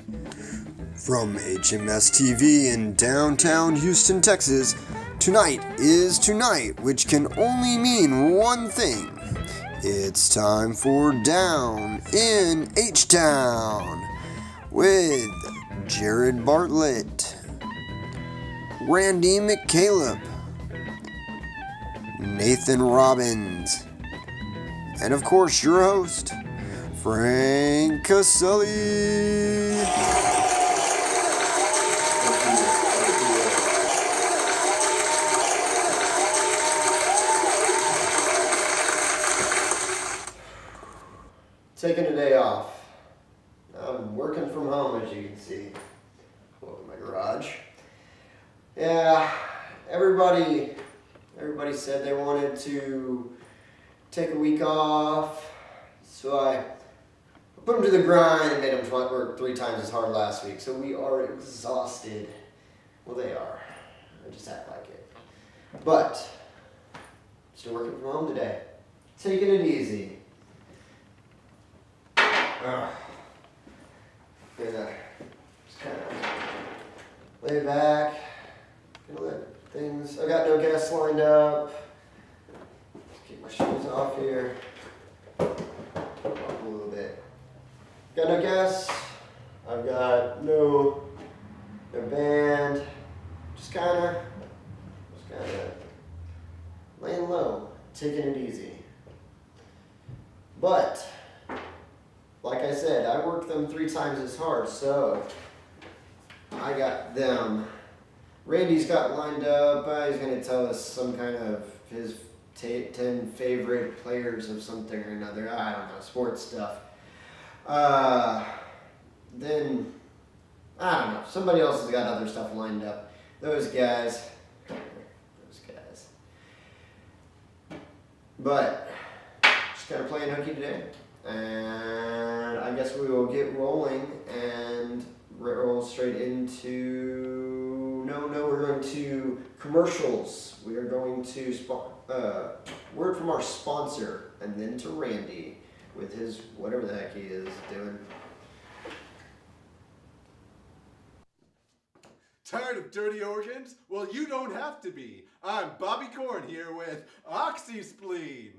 From HMS TV in downtown Houston, Texas, tonight is tonight, which can only mean one thing. It's time for Down in H-Town with Jared Bartlett, Randy McCaleb, Nathan Robbins, and of course your host, Frank Caselli. Taking a day off. I'm working from home, as you can see. Welcome to my garage. Yeah, everybody said they wanted to take a week off, so I put them to the grind and made them work 3 times as hard last week. So we are exhausted. Well, they are. I just act like it. But still working from home today. Taking it easy. Yeah, just kind of lay back. Gonna let things. I got no guests lined up. Just keep my shoes off here. Up a little bit. Got no guests. I've got no band. Just kind of laying low, taking it easy. But like I said, I worked them 3 times as hard, so I got them. Randy's got lined up. He's going to tell us some kind of his 10 favorite players of something or another. I don't know, sports stuff. Then, I don't know, somebody else has got other stuff lined up. Those guys. But, just kind of playing hooky today. And I guess we will get rolling and roll straight into, we're going to commercials. We are going to word from our sponsor and then to Randy with his whatever the heck he is doing. Tired of dirty organs? Well, you don't have to be. I'm Bobby Corn here with OxySpleen.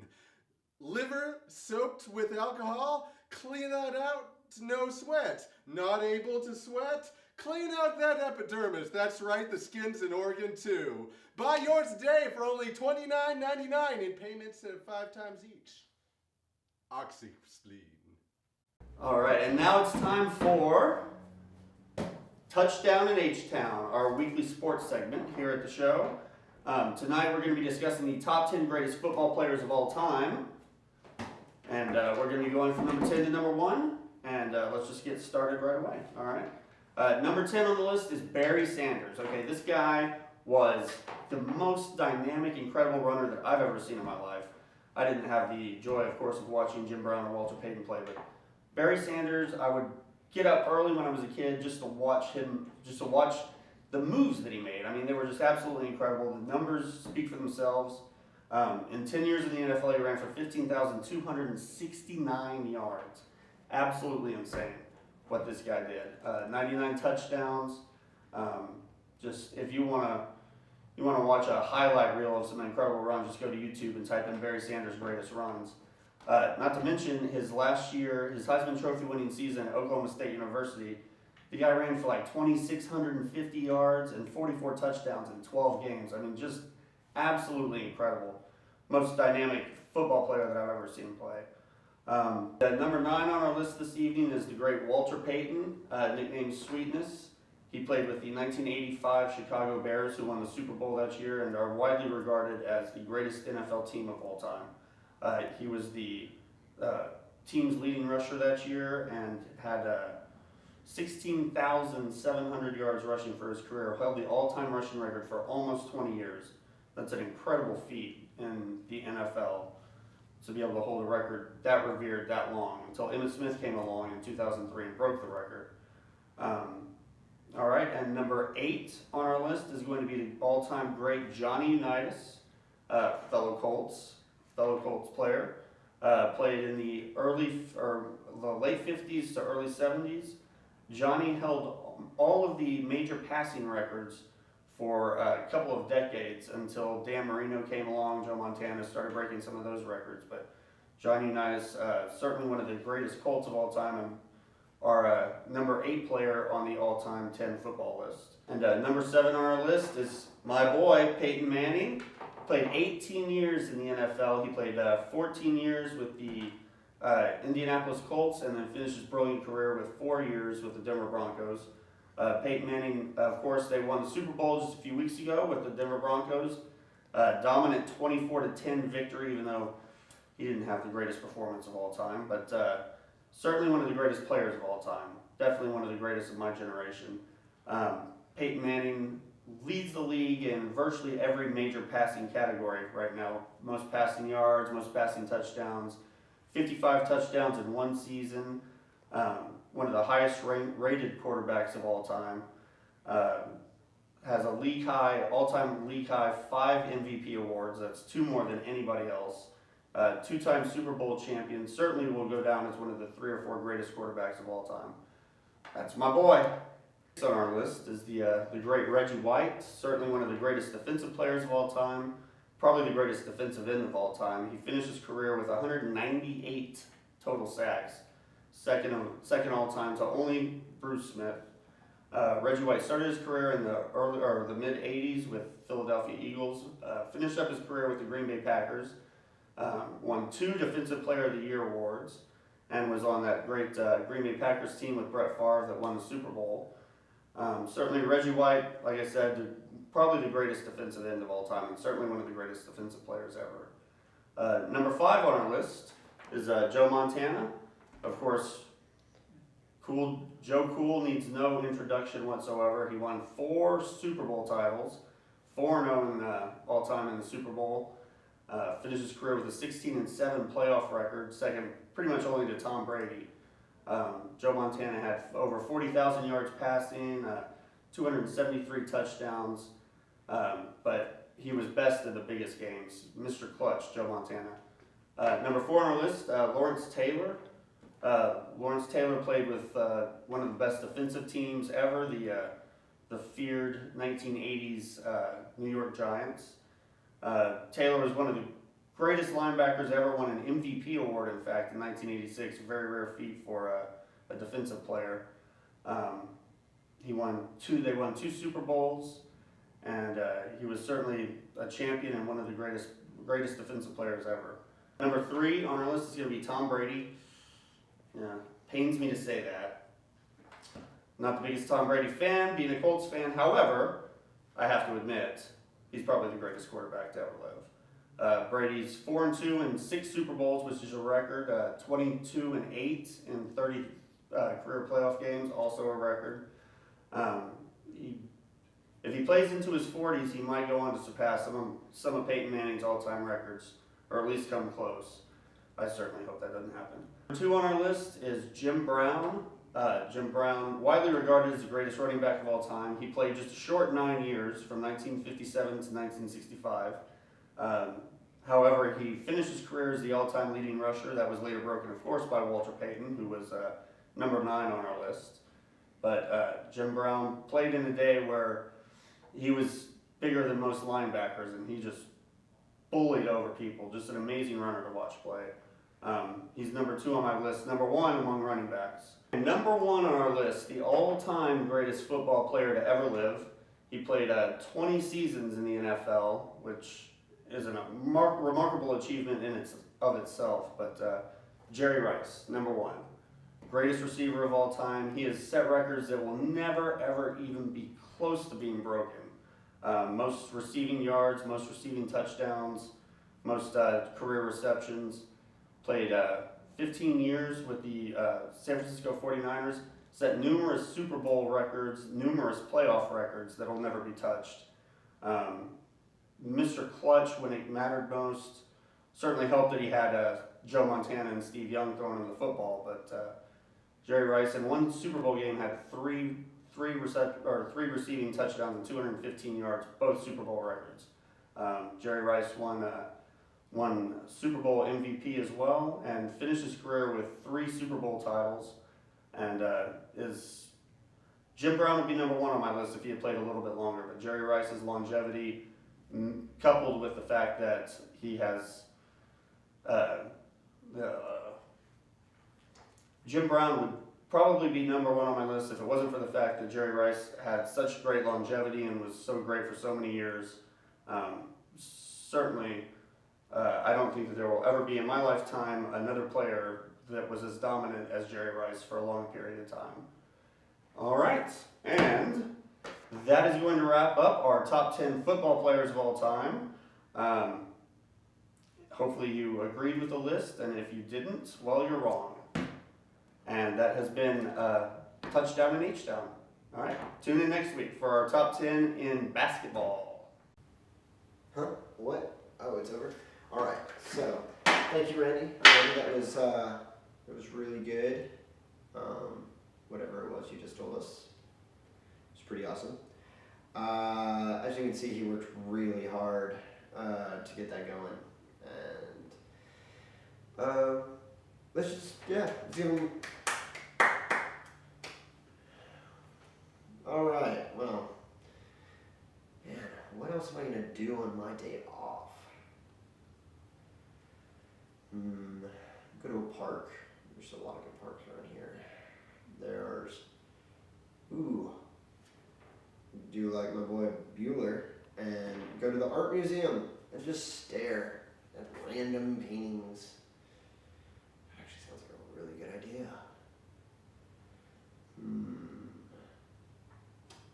Liver soaked with alcohol? Clean that out, no sweat. Not able to sweat? Clean out that epidermis. That's right, the skin's an organ too. Buy yours today for only $29.99 in payments of 5 times each. OxySpleen. All right, and now it's time for Touchdown in H-Town, our weekly sports segment here at the show. Tonight we're going to be discussing the top 10 greatest football players of all time. And we're going to be going from number 10 to number 1. And let's just get started right away. All right. Number 10 on the list is Barry Sanders. Okay, this guy was the most dynamic, incredible runner that I've ever seen in my life. I didn't have the joy, of course, of watching Jim Brown or Walter Payton play, but Barry Sanders, I would get up early when I was a kid just to watch him, just to watch the moves that he made. I mean, they were just absolutely incredible. The numbers speak for themselves. In 10 years in the NFL, he ran for 15,269 yards. Absolutely insane what this guy did. 99 touchdowns. Just if you want to watch a highlight reel of some incredible runs, just go to YouTube and type in Barry Sanders' greatest runs. Not to mention his last year, his Heisman Trophy winning season at Oklahoma State University, the guy ran for like 2,650 yards and 44 touchdowns in 12 games. I mean, just absolutely incredible. Most dynamic football player that I've ever seen play. Number 9 on our list this evening is the great Walter Payton, nicknamed Sweetness. He played with the 1985 Chicago Bears, who won the Super Bowl that year and are widely regarded as the greatest NFL team of all time. He was the team's leading rusher that year and had 16,700 yards rushing for his career, held the all-time rushing record for almost 20 years. That's an incredible feat in the NFL to be able to hold a record that revered that long until Emmitt Smith came along in 2003 and broke the record. All right, and number 8 on our list is going to be the all-time great Johnny Unitas, fellow Colts player. Played in the late 50s to early 70s. Johnny held all of the major passing records for a couple of decades until Dan Marino came along. Joe Montana started breaking some of those records, but Johnny Unitas, certainly one of the greatest Colts of all time, and our number 8 player on the all-time 10 football list. And number 7 on our list is my boy, Peyton Manning. Played 18 years in the NFL. He played 14 years with the Indianapolis Colts, and then finished his brilliant career with 4 years with the Denver Broncos. Peyton Manning, of course, they won the Super Bowl just a few weeks ago with the Denver Broncos. Dominant 24-10 victory, even though he didn't have the greatest performance of all time, but certainly one of the greatest players of all time. Definitely one of the greatest of my generation. Peyton Manning leads the league in virtually every major passing category right now. Most passing yards, most passing touchdowns, 55 touchdowns in one season. One of the highest rated quarterbacks of all time. Has a league high, all-time league high 5 MVP awards. That's 2 more than anybody else. 2-time Super Bowl champion. Certainly will go down as one of the 3 or 4 greatest quarterbacks of all time. That's my boy. Next on our list is the great Reggie White. Certainly one of the greatest defensive players of all time. Probably the greatest defensive end of all time. He finished his career with 198 total sacks. Second all time to only Bruce Smith. Reggie White started his career in the mid 80s with Philadelphia Eagles. Finished up his career with the Green Bay Packers. Won 2 Defensive Player of the Year awards, and was on that great Green Bay Packers team with Brett Favre that won the Super Bowl. Certainly Reggie White, like I said, probably the greatest defensive end of all time, and certainly one of the greatest defensive players ever. Number 5 on our list is Joe Montana. Of course, Joe Cool needs no introduction whatsoever. He won 4 Super Bowl titles, 4-0 all time in the Super Bowl. Finished his career with a 16-7 playoff record, second pretty much only to Tom Brady. Joe Montana had over 40,000 yards passing, 273 touchdowns, but he was best in the biggest games. Mr. Clutch, Joe Montana. Number 4 on our list, Lawrence Taylor. Lawrence Taylor played with one of the best defensive teams ever, the feared 1980s New York Giants. Taylor was one of the greatest linebackers ever, won an MVP award, in fact, in 1986. A very rare feat for a defensive player. They won 2 Super Bowls, and he was certainly a champion and one of the greatest defensive players ever. Number 3 on our list is going to be Tom Brady. Pains me to say that. Not the biggest Tom Brady fan, being a Colts fan. However, I have to admit, he's probably the greatest quarterback to ever live. Brady's 4-2 in 6 Super Bowls, which is a record. 22-8 in 30 career playoff games, also a record. If he plays into his 40s, he might go on to surpass some of Peyton Manning's all-time records, or at least come close. I certainly hope that doesn't happen. Number 2 on our list is Jim Brown. Jim Brown, widely regarded as the greatest running back of all time. He played just a short 9 years, from 1957 to 1965. However, he finished his career as the all-time leading rusher. That was later broken, of course, by Walter Payton, who was number 9 on our list. But Jim Brown played in a day where he was bigger than most linebackers, and he just bullied over people. Just an amazing runner to watch play. He's number 2 on my list. Number 1 among running backs. And number 1 on our list, the all-time greatest football player to ever live. He played 20 seasons in the NFL, which is a remarkable achievement of itself. But Jerry Rice, number 1. Greatest receiver of all time. He has set records that will never, ever even be close to being broken. Most receiving yards, most receiving touchdowns, most career receptions. Played 15 years with the San Francisco 49ers. Set numerous Super Bowl records, numerous playoff records that will never be touched. Mr. Clutch when it mattered most. Certainly helped that he had Joe Montana and Steve Young throwing him the football, but Jerry Rice in one Super Bowl game had three receiving touchdowns and 215 yards, both Super Bowl records. Jerry Rice won Super Bowl MVP as well, and finished his career with 3 Super Bowl titles, and is Jim Brown would be number one on my list if he had played a little bit longer, but Jerry Rice's longevity, coupled with the fact that he has, Jim Brown would probably be number one on my list if it wasn't for the fact that Jerry Rice had such great longevity and was so great for so many years. Certainly, I don't think that there will ever be in my lifetime another player that was as dominant as Jerry Rice for a long period of time. All right, and that is going to wrap up our top 10 football players of all time. Hopefully you agreed with the list, and if you didn't, well, you're wrong. And that has been Touchdown and H-Down. All right, tune in next week for our top 10 in basketball. Huh? What? Oh, it's over? All right, so thank you, Randy. That was really good. Whatever it was you just told us. It's pretty awesome. As you can see, he worked really hard to get that going. And let's give him. All right, well, man, what else am I going to do on my day off? Go to a park. There's a lot of good parks around here. Do like my boy Bueller and go to the art museum and just stare at random paintings. Actually sounds like a really good idea.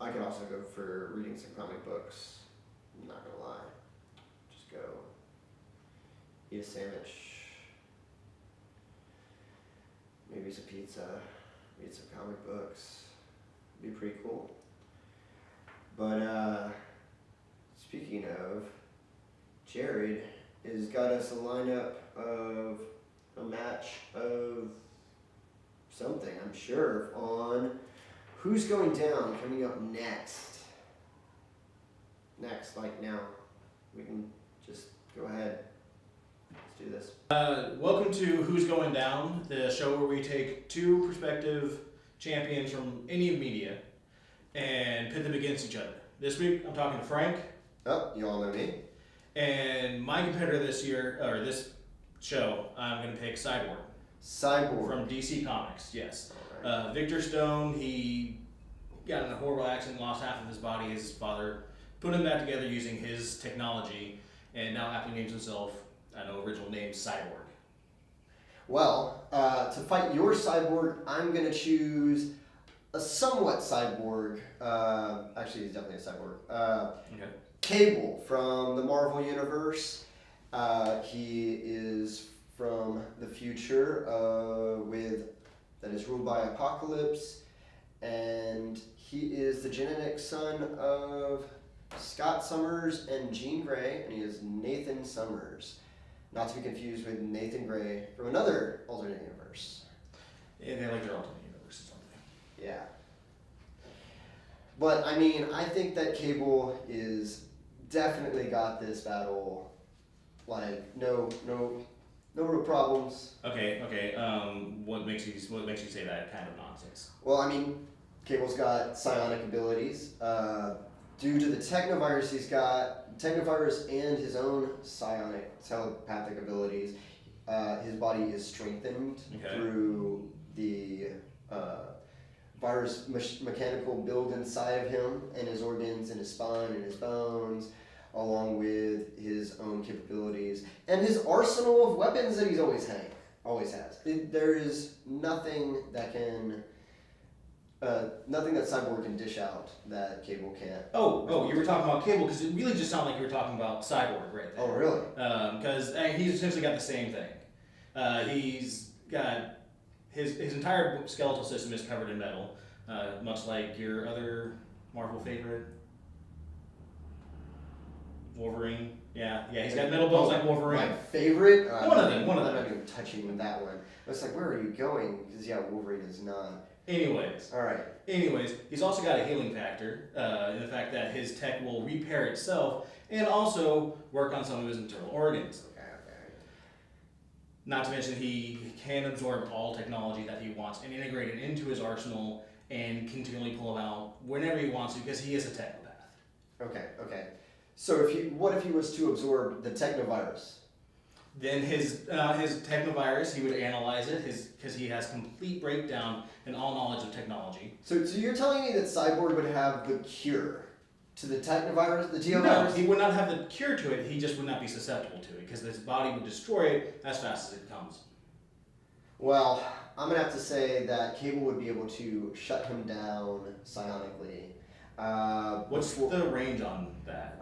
I could also go for reading some comic books. I'm not gonna lie. Just go eat a sandwich, maybe some pizza, read some comic books. It'd be pretty cool. But speaking of, Jared has got us a lineup of a match of something, I'm sure, on Who's Going Down coming up next. Like now. We can just go ahead. Let's do this. Welcome to Who's Going Down, the show where we take two prospective champions from any media and pit them against each other. This week, I'm talking to Frank. Oh, you all know me. And my competitor this show, I'm going to pick Cyborg. Cyborg. From DC Comics, yes. Right. Victor Stone, he got in a horrible accident, lost half of his body. His father put him back together using his technology, and now aptly names himself, original name, Cyborg. Well, to fight your Cyborg, I'm going to choose a somewhat cyborg. Actually, he's definitely a cyborg. Okay. Cable from the Marvel Universe. He is from the future that is ruled by Apocalypse, and he is the genetic son of Scott Summers and Jean Grey, and he is Nathan Summers. Not to be confused with Nathan Grey from another alternate universe. Yeah, they like their alternate universe or something. Yeah. But, I mean, I think that Cable is definitely got this battle, like, no real problems. Okay. What makes you say that kind of nonsense? Well, I mean, Cable's got psionic abilities. Due to the Technovirus, he's got Technovirus and his own psionic telepathic abilities. His body is strengthened through the virus mechanical build inside of him, and his organs, and his spine, and his bones, along with his own capabilities and his arsenal of weapons that he's always has. There is nothing that Cyborg can dish out that Cable can't. Oh, you were talking about Cable because it really just sounded like you were talking about Cyborg right there. Oh, really? Because he's essentially got the same thing. He's got his entire skeletal system is covered in metal, much like your other Marvel favorite, Wolverine. Yeah, he's got metal bones like Wolverine. My favorite? One of them. I'm not even touching that one. I was like, where are you going? Because, Wolverine is not. Anyways, he's also got a healing factor in the fact that his tech will repair itself and also work on some of his internal organs. Okay. Not to mention he can absorb all technology that he wants and integrate it into his arsenal and continually pull him out whenever he wants to because he is a technopath. Okay. So what if he was to absorb the technovirus? Then his technovirus, he would analyze it because he has complete breakdown in all knowledge of technology. So you're telling me that Cyborg would have the cure to the technovirus, the No, geovirus? he would not have the cure to it. He just would not be susceptible to it because his body would destroy it as fast as it comes. Well, I'm gonna have to say that Cable would be able to shut him down psionically. What's the range on that?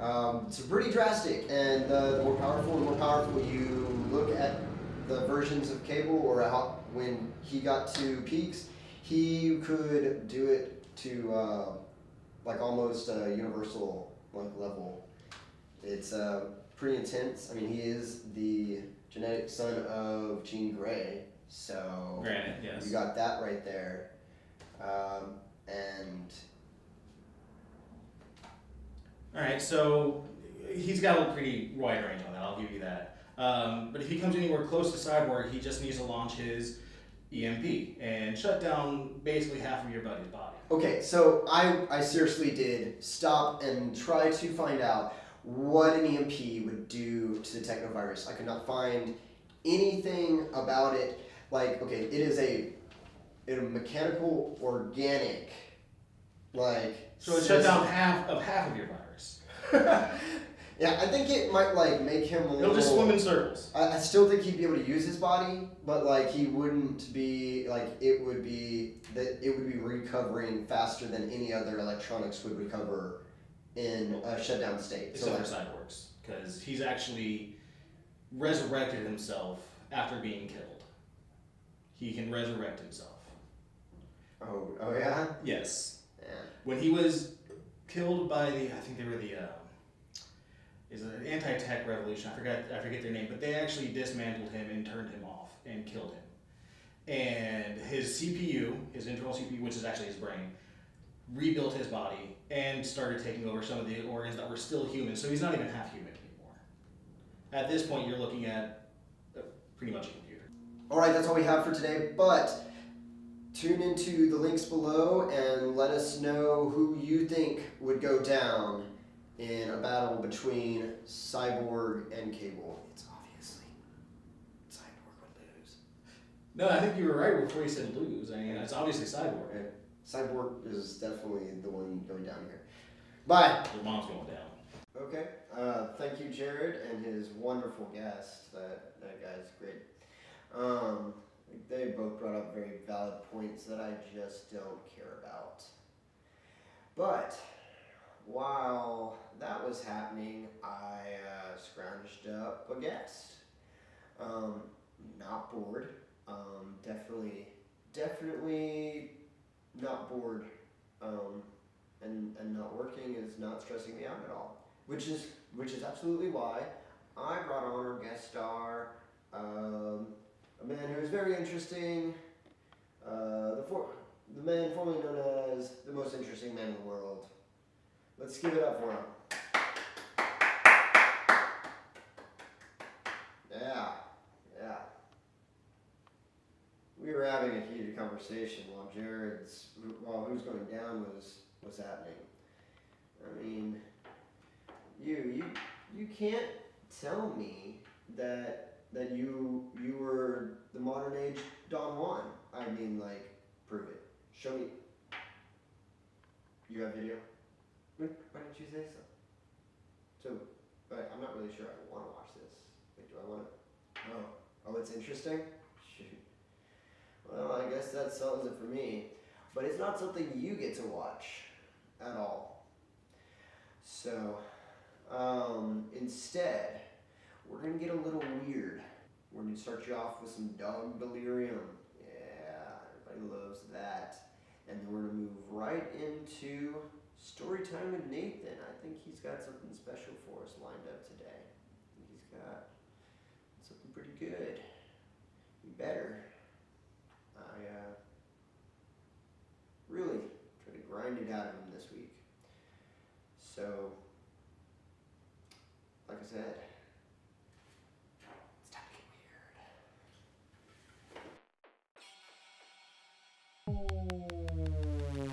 It's pretty drastic, and the more powerful you look at the versions of Cable, or how when he got to peaks, he could do it to like almost a universal level. It's pretty intense. I mean, he is the genetic son of Jean Grey, so Granted, yes. you got that right there, and. All right, so he's got a pretty wide range on that. I'll give you that. But if he comes anywhere close to Cyborg, he just needs to launch his EMP and shut down basically half of your buddy's body. Okay, so I seriously did stop and try to find out what an EMP would do to the technovirus. I could not find anything about it. Like, okay, it is a mechanical, organic, like. So it shut down half of your virus. Yeah, I think it might make him a little. It'll just swim in circles. I still think he'd be able to use his body, but he wouldn't be it would be recovering faster than any other electronics would recover in a shutdown state. Except for Cyborg's, because he's actually resurrected himself after being killed. He can resurrect himself. Oh yeah? Yes. Yeah. When he was killed by I think they were the is it an anti-tech revolution? I forget their name, but they actually dismantled him and turned him off and killed him. And his CPU, his internal CPU, which is actually his brain, rebuilt his body and started taking over some of the organs that were still human. So he's not even half human anymore. At this point, you're looking at pretty much a computer. All right, that's all we have for today. But tune into the links below and let us know who you think would go down in a battle between Cyborg and Cable. It's obviously Cyborg would lose. No, I think you were right before you said lose. I mean, it's obviously Cyborg. Okay. Cyborg is definitely the one going down here. Bye. The mom's going down. Okay. Thank you, Jared, and his wonderful guest. That guy's great. They both brought up very valid points that I just don't care about. But while that was happening, I scrounged up a guest. Not bored. Definitely not bored. And not working is not stressing me out at all. Which is absolutely why I brought on our guest star, a man who is very interesting, the man formerly known as the most interesting man in the world. Let's give it up for him. Yeah. We were having a heated conversation while who's going down was happening. I mean, you can't tell me that you were the modern age Don Juan. I mean, prove it. Show me. You have video? Why didn't you say so? But I'm not really sure I want to watch this. Wait, do I want to? Oh, it's interesting? Shoot. Well, I guess that settles it for me. But it's not something you get to watch at all. So, instead, we're going to get a little weird. We're going to start you off with some dog delirium. Yeah, everybody loves that. And then we're going to move right into story time with Nathan. I think he's got something special for us lined up today. He's got something pretty good. You better. I really try to grind it out of him this week. So, like I said, it's time to get weird.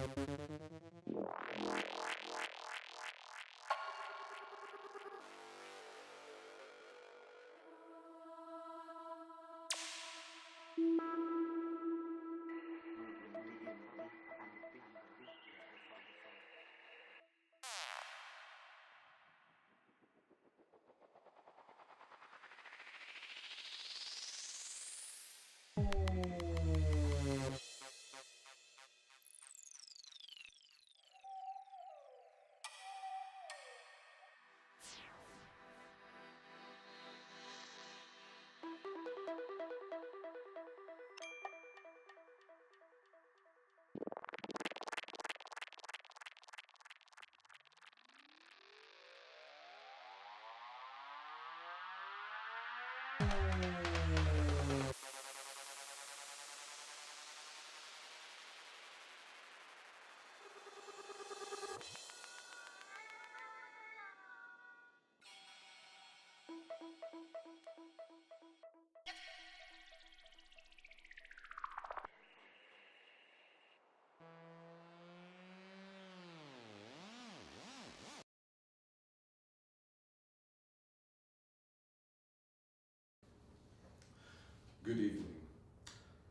Good evening.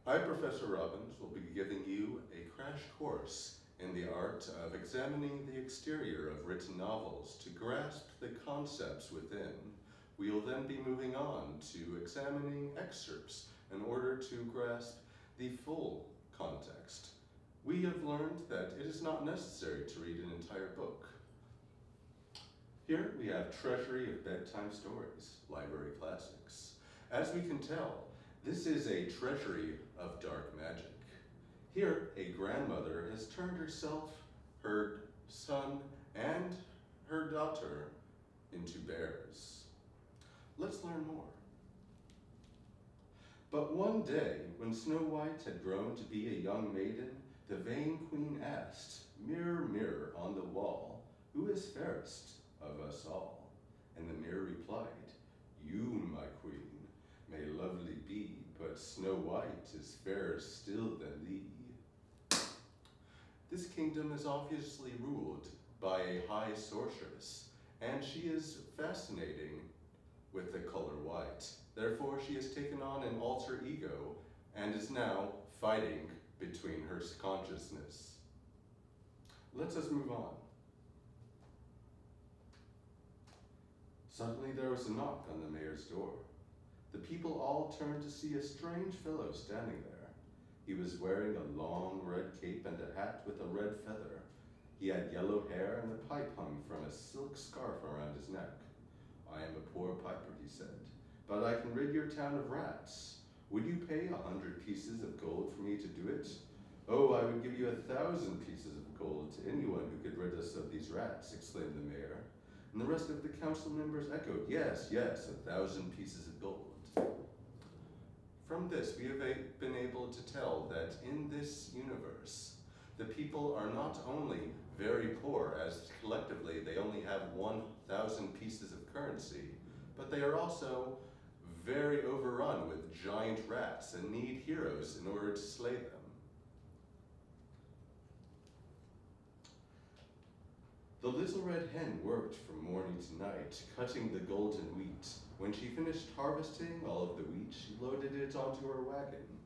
I, Professor Robbins, will be giving you a crash course in the art of examining the exterior of written novels to grasp the concepts within. We will then be moving on to examining excerpts in order to grasp the full context. We have learned that it is not necessary to read an entire book. Here we have Treasury of Bedtime Stories, Library Classics. As we can tell, this is a treasury of dark magic. Here, a grandmother has turned herself, her son, and her daughter into bears. Let's learn more. But one day, when Snow White had grown to be a young maiden, the vain queen asked, "Mirror, mirror on the wall, who is fairest of us all?" And the mirror replied, "You, my queen, may lovely be, but Snow White is fairer still than thee." This kingdom is obviously ruled by a high sorceress, and she is fascinating with the color white. Therefore, she has taken on an alter ego and is now fighting between her consciousness. Let us move on. Suddenly there was a knock on the mayor's door. The people all turned to see a strange fellow standing there. He was wearing a long red cape and a hat with a red feather. He had yellow hair and a pipe hung from a silk scarf around his neck. "I am a poor piper," he said, "but I can rid your town of rats. Would you pay 100 pieces of gold for me to do it?" "Oh, I would give you 1,000 pieces of gold to anyone who could rid us of these rats," exclaimed the mayor. And the rest of the council members echoed, "Yes, yes, 1,000 pieces of gold." From this, we have been able to tell that in this universe, the people are not only very poor, as collectively they only have 1,000 pieces of currency, but they are also very overrun with giant rats and need heroes in order to slay them. The little red hen worked from morning to night, cutting the golden wheat. When she finished harvesting all of the wheat, she loaded it onto her wagon.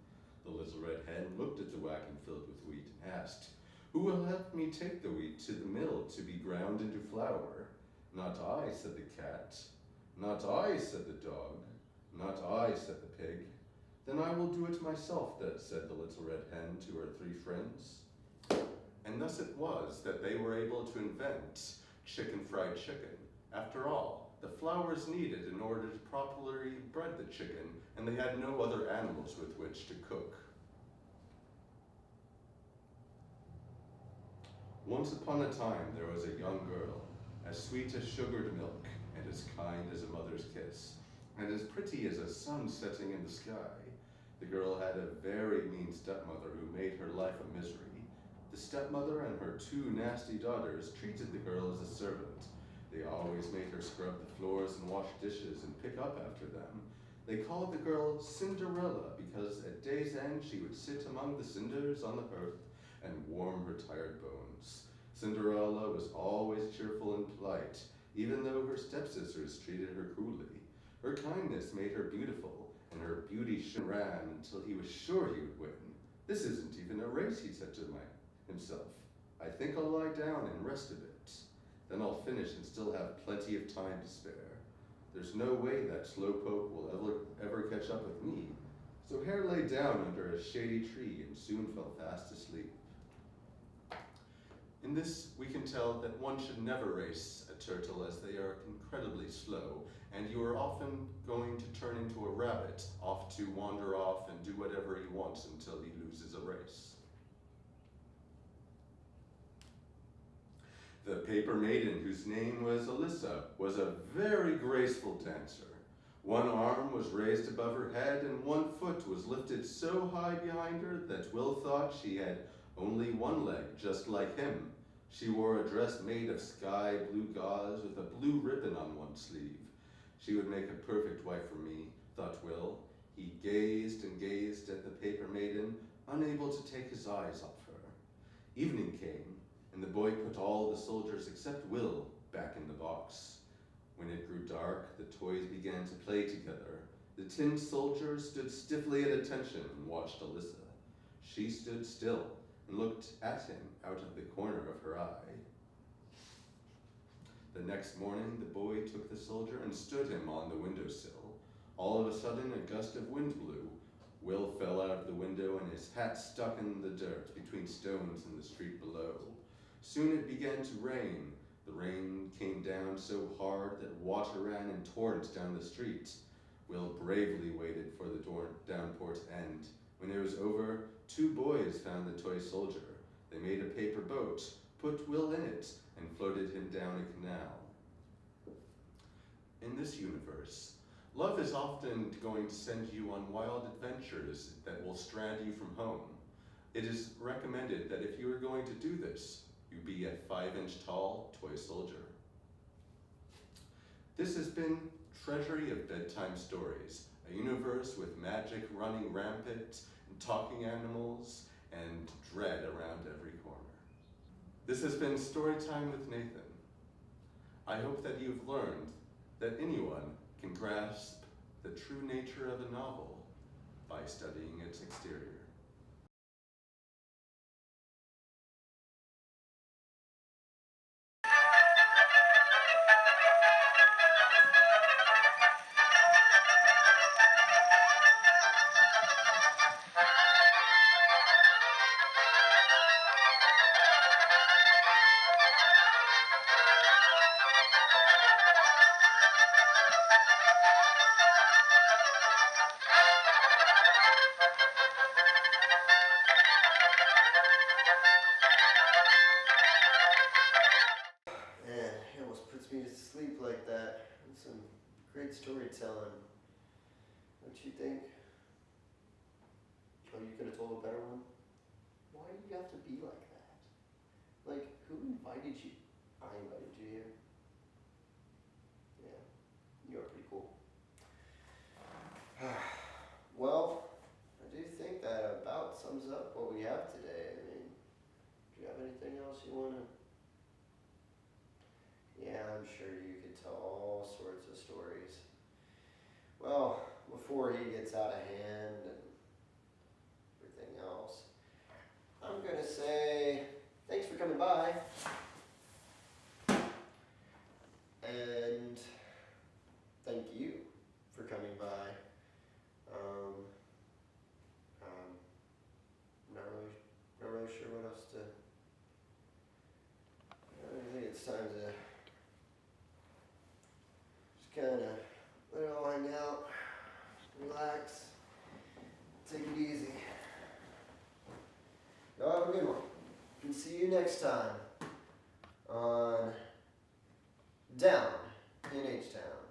The little red hen looked at the wagon filled with wheat and asked, "Who will help me take the wheat to the mill to be ground into flour?" "Not I," said the cat. "Not I," said the dog. "Not I," said the pig. "Then I will do it myself," said the little red hen to her 3 friends. And thus it was that they were able to invent fried chicken. After all, the flour is needed in order to properly bread the chicken, and they had no other animals with which to cook. Once upon a time there was a young girl, as sweet as sugared milk, and as kind as a mother's kiss, and as pretty as a sun setting in the sky. The girl had a very mean stepmother who made her life a misery. The stepmother and her 2 nasty daughters treated the girl as a servant. They always made her scrub the floors and wash dishes and pick up after them. They called the girl Cinderella because at day's end she would sit among the cinders on the hearth and warm her tired bones. Cinderella was always cheerful and polite, even though her stepsisters treated her cruelly. Her kindness made her beautiful, and her beauty ran until he was sure he would win. "This isn't even a race," he said to himself. "I think I'll lie down and rest a bit. Then I'll finish and still have plenty of time to spare. There's no way that slowpoke will ever catch up with me." So Hare lay down under a shady tree and soon fell fast asleep. In this, we can tell that one should never race a turtle, as they are incredibly slow, and you are often going to turn into a rabbit, off to wander off and do whatever he wants until he loses a race. The paper maiden, whose name was Alyssa, was a very graceful dancer. One arm was raised above her head and one foot was lifted so high behind her that Will thought she had only one leg, just like him. She wore a dress made of sky blue gauze with a blue ribbon on one sleeve. She would make a perfect wife for me, thought Will. He gazed and gazed at the paper maiden, unable to take his eyes off her. Evening came, and the boy put all the soldiers except Will back in the box. When it grew dark, the toys began to play together, The tin soldier stood stiffly at attention and watched Alyssa. She stood still and looked at him out of the corner of her eye. The next morning, the boy took the soldier and stood him on the windowsill. All of a sudden, a gust of wind blew. Will fell out of the window and his hat stuck in the dirt between stones in the street below. Soon it began to rain. The rain came down so hard that water ran in torrents down the street. Will bravely waited for the downpour to end. When it was over, 2 boys found the toy soldier. They made a paper boat, put Will in it, and floated him down a canal. In this universe, love is often going to send you on wild adventures that will strand you from home. It is recommended that if you are going to do this, you be a 5-inch tall toy soldier. This has been Treasury of Bedtime Stories, a universe with magic running rampant, and talking animals, and dread around every corner. This has been Storytime with Nathan. I hope that you've learned that anyone can grasp the true nature of a novel by studying its exterior. Man, he almost puts me to sleep like that. That's some great storytelling. Don't you think? Oh, you could have told a better one? Why do you have to be like that? Like, who invited you? I invited you here. Yeah, you are pretty cool. Well, I do think that about sums up what we have today. I mean, do you have anything else you want to? Yeah, I'm sure you could tell all sorts of stories. Well, before he gets out of hand and everything else, I'm going to say thanks for coming by. And thank you for coming by. Not really sure what else to. I think it's time to just kind of let it all hang out, relax, take it easy. Y'all have a good one. And see you next time on Down in H-Town.